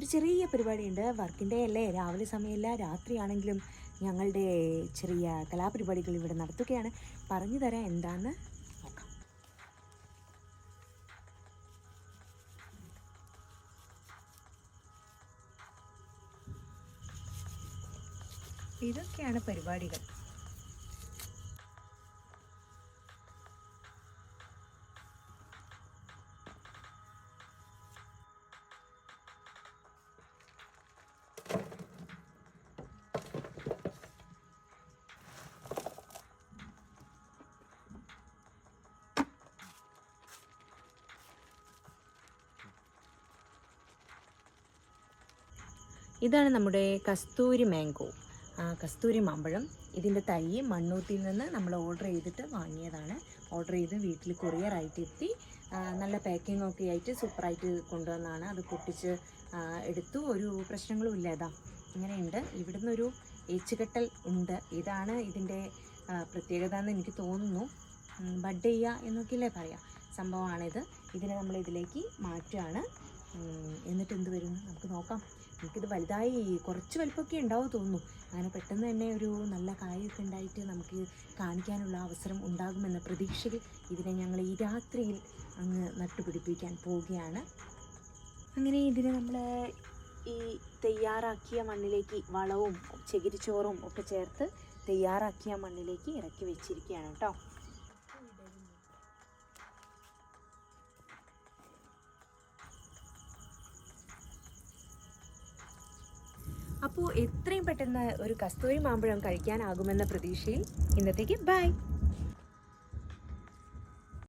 ഒരു ചെറിയ പരിപാടിയുണ്ട്. വർക്കിംഗ് ഡേ അല്ലേ, രാവിലെ സമയമില്ല, രാത്രിയാണെങ്കിലും ഞങ്ങളുടെ ചെറിയ കലാപരിപാടികൾ ഇവിടെ നടത്തുകയാണ്. പറഞ്ഞു തരാം എന്താണെന്ന് നോക്കാം. ഇതൊക്കെയാണ് പരിപാടികൾ. ഇതാണ് നമ്മുടെ കസ്തൂരി മാംഗോ, കസ്തൂരി മാമ്പഴം. ഇതിൻ്റെ തൈ മണ്ണൂത്തിയിൽ നിന്ന് നമ്മൾ ഓർഡർ ചെയ്തിട്ട് വാങ്ങിയതാണ്. ഓർഡർ ചെയ്ത് വീട്ടിൽ കൊറിയറായിട്ട് എത്തി. നല്ല പാക്കിംഗ് ഒക്കെ ആയിട്ട് സൂപ്പറായിട്ട് കൊണ്ടുവന്നാണ്. അത് പൊട്ടിച്ച് എടുത്തു. ഒരു പ്രശ്നങ്ങളും ഇല്ല. ഇതാ ഇങ്ങനെയുണ്ട്. ഇവിടുന്ന് ഒരു ഏച്ചുകെട്ടൽ ഉണ്ട്. ഇതാണ് ഇതിൻ്റെ പ്രത്യേകത എന്ന് എനിക്ക് തോന്നുന്നു. ബഡ് ചെയ്യുക എന്നൊക്കെയല്ലേ പറയാം, സംഭവമാണിത്. ഇതിനെ നമ്മൾ ഇതിലേക്ക് മാറ്റുകയാണ്. എന്നിട്ട് എന്ത് വരുന്നു നമുക്ക് നോക്കാം. നമുക്കിത് വലുതായി കുറച്ച് വലിപ്പമൊക്കെ ഉണ്ടാവും തോന്നുന്നു. അങ്ങനെ പെട്ടെന്ന് തന്നെ ഒരു നല്ല കായൊക്കെ ഉണ്ടായിട്ട് നമുക്ക് കാണിക്കാനുള്ള അവസരം ഉണ്ടാകുമെന്ന പ്രതീക്ഷയിൽ ഇതിനെ ഞങ്ങൾ ഈ രാത്രിയിൽ അങ്ങ് നട്ടുപിടിപ്പിക്കാൻ പോവുകയാണ്. അങ്ങനെ ഇതിനെ നമ്മൾ ഈ തയ്യാറാക്കിയ മണ്ണിലേക്ക് വളവും ചകിരിച്ചോറും ഒക്കെ ചേർത്ത് തയ്യാറാക്കിയ മണ്ണിലേക്ക് ഇറക്കി വെച്ചിരിക്കുകയാണ് കേട്ടോ. അപ്പോൾ എത്രയും പെട്ടെന്ന് ഒരു കസ്തൂരി മാമ്പഴം കഴിക്കാനാകുമെന്ന പ്രതീക്ഷയിൽ ഇന്നത്തേക്ക് ബൈ.